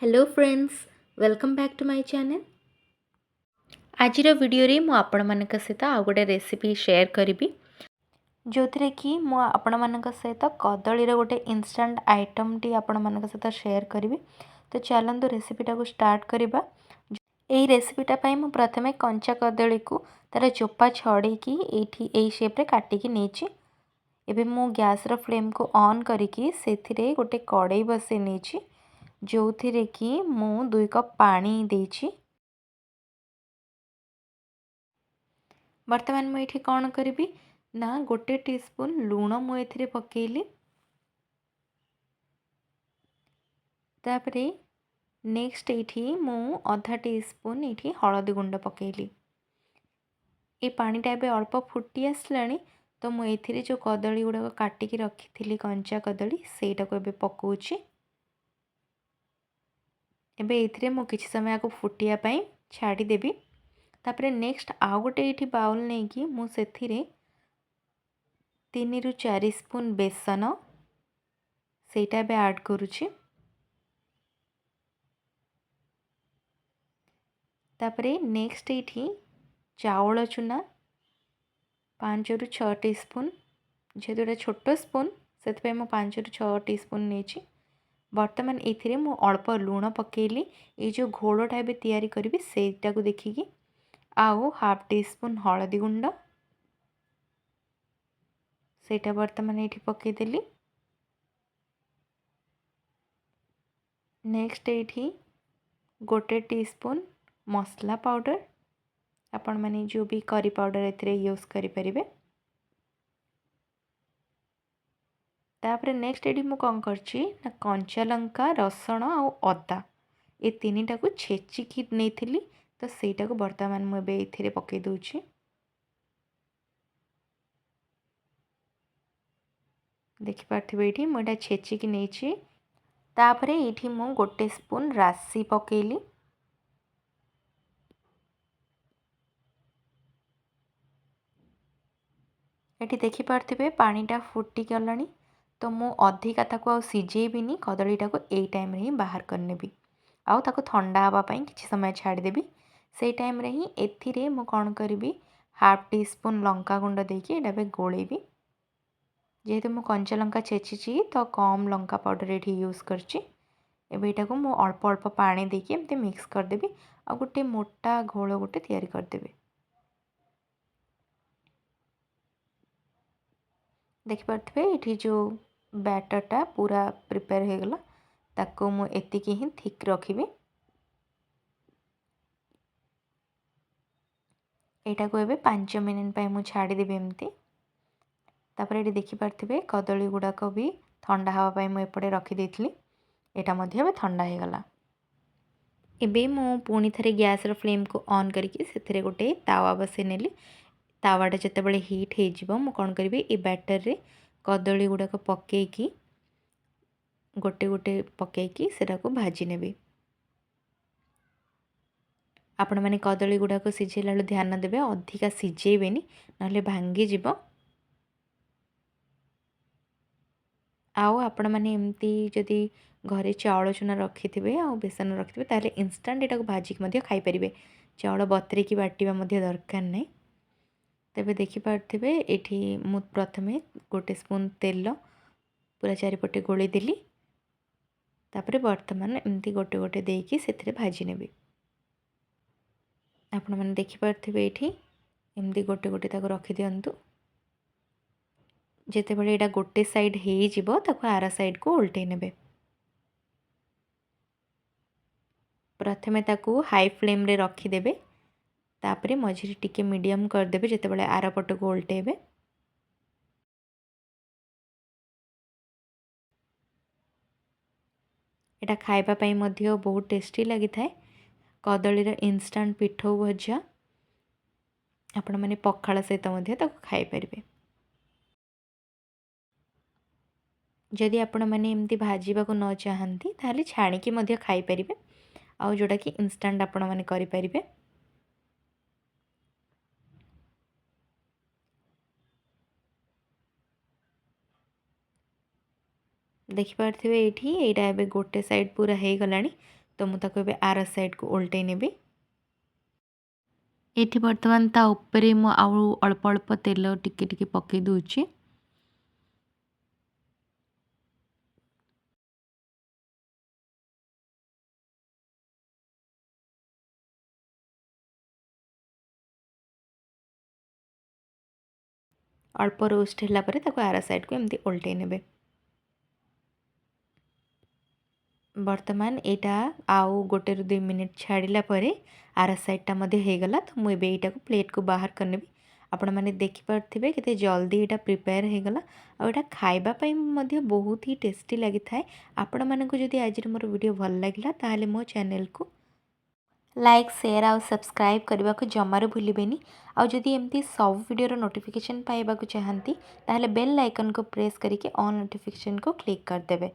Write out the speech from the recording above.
Hello friends, welcome back to my channel. आज video रे मु आपण मानक सहित आ गोटे रेसिपी शेयर करी जो थी कि मु आपण मानक सहित कदली गोटे इंस्टेंट आइटम टी आपण मानक सहित शेयर करी। तो चलतु रेसिपीटा को स्टार्ट करवा। यही रेसिपीटा मु प्रथमे कंचा कदली को तार चोपा छड़े कि शेप्रे काटिकी नहीं। एबे मु गैस रो फ्लेम को ऑन करिकी सेथिरे गोटे कड़ाई बसई नहीं जो थी कि मु 2 कप पानी देछि। बर्तमान मुझे कौन करी ना गोटे टीस्पून लूण मुझे पकेली। तापरे नेक्स्ट ये मु आधा टीस्पून ये हलदी गुंड पकेली। ये पानीटा एबे अल्प फुटी आसलानी तो मुझे जो कदली गुड़ाक काटिकी रखी कंचा कदली सेटा को एबे पकाउछि। एबे एथिरे मु किछि समय आको फुटिया पई छाड़ी देबी। तापरे नेक्स्ट आउ गोटे ये बाउल नहीं कि मु सेथिरे 3 ରୁ 4 स्पून बेसन सेटा बे ऐड करुछि। तापरे नेक्स्ट ये चाउल चुना 5 ରୁ 6 टीस्पून जेहेतु छोट स्पून से मु 5 ରୁ 6 टीस्पून नहीं। बर्तमान ये मु अल्प लूण पकेली। ये जो घोलटा भी तैयारी करी सेटा को देखिकी आउ हाफ टीस्पून हलदी गुंड सेटा बर्तमान ये पकईदेली। नेक्स्ट ये गोटे टीस्पून मसला पाउडर आपण माने जो भी करी पाउडर एथिरे यूज करि परिबे। तापरे नेक्स्ट ये मु कौन करछि ना कंचालंका रसण आ अदा ये तीनटा को छेचिकी नहीं तो सेटा को बर्तमान मुझे ये पकई दूची। देखिपारे ये मुझे छेचिकी नहीं। तापरे ये मु गोटे स्पून राशि पकेली। ये देखिपारे पानीटा फुटी गलानी तो मु अधिका ताको सिझेबिनी कदलीटा को यही टाइम रे ही बाहर करनेबी आउ ताको ठंडा हवा पाई किछि समय छाड़देबी। से टाइम रे ही एथिरे मु कौन करी हाफ टी स्पून लंका गुंड देकी एटा गोलेबी। जेहेतु मु कंचा लंका छेची तो कम लंका पाउडर ये यूज करछि। एबे एटा को मु अल्प अल्प पानी देकी एमती मिक्स करदेबी आ गोटे मोटा घोल गोटे तैयारी करदेबी। देखिपारे ये जो बैटरटा पूरा प्रिपेयर हो गला ताको मु एतिकी ही थिक रखिबी। एटा को एबे 5 मिनट पे मु छाड़ी देबी एमती। तापर ये देखिपारे कदली गुड़ाक भी ठंडा हवा पाई मु एपटे रखी देथिली एटा मध्ये एबे ठंडा हो गला। एबे मु पुणी थरे गैस रो फ्लेम को ऑन करके सेथिरे गोटे तावा बसई नेली। तावाटा जितेबाला हिट हो मु कौन करी ए बैटर रे कदली गुड़ाक पकईकी गोटे गोटे पकईकी सेटा को भाजी नेबी। आपण मैंने कदली गुड़ाक सिझेला ध्यान देवे अधिका सिझेबेनी ना भांगी जीव। आउ आपण मैंने एमती जदि घरे चाउल चुना रखि थे आ बेसन रखि ताले इंस्टांट एटा को भाजिक मध्य खाई परिबे। चाउल बतरेकी बाटिबा मध्य दरकार नहीं। तेबे देखिपारे ये मु प्रथमे गोटे स्पून तेल पूरा चारिपटे गोली देली। तापरे बर्तमान एमती गोटे गोटे देकी सेथिरे भाजी नेबी। आपण मैंने देखिपारे ये एमती गोटे गोटे ताको रखि दियंतु। जेतेबेले एटा गोटे साइड हो जिवो ताको आर साइड को उल्टे नेबे। प्रथमे ताको हाई फ्लेम रे रखिदेबे तापरे मझिरे टिके मीडियम करदेबे जेतेबेले आर पट को उल्टेबे। एटा खाइबा पई मध्य बहुत टेस्टी लगी थाए। कदलीर इंस्टांट पिठौ भजा आपण माने पखाळ सहित मध्य ताको खाई परिबे। जदि आपण माने एमती भाजीबा को न चाहंती ताले छाणीकी मध्य खाई परिबे आउ जोटा कि इंस्टांट आपण माने करि परिबे। देखिपारे ये एटा एबे गोटे साइड पूरा हो गलानी तो मुझे आर साइड को उल्टे नेबी। ये बर्तमान ता उपरे मु आउ अल्प अल्प तेल टिके टिके पकई दूची। अल्प रोस्ट होला परे ताको आर साइड को एमती उल्टे नेबे। वर्तमान एटा आउ गोटे रु 2 मिनिट छाड़िला परे आर साइडटा मध्य हो गला। तो मुझे यहाँ को प्लेट को बाहर करनेबी। आपण मैंने देखिपे केते जल्दी यहाँ प्रिपेयर हो गला। और यहाँ खाइबापी बहुत ही टेस्टी लगी थाए। आपण मानक जदि आज मोर वीडियो भल लगिला ताहले मो चैनल को लाइक शेयर आउ सब्सक्राइब करने को जमार भूलें। आउ जदि एमती सब वीडियो नोटिफिकेशन पाइबा चाहती ताहले बेल आइकन को प्रेस करके ऑन नोटिफिकेशन को क्लिक करदेवे।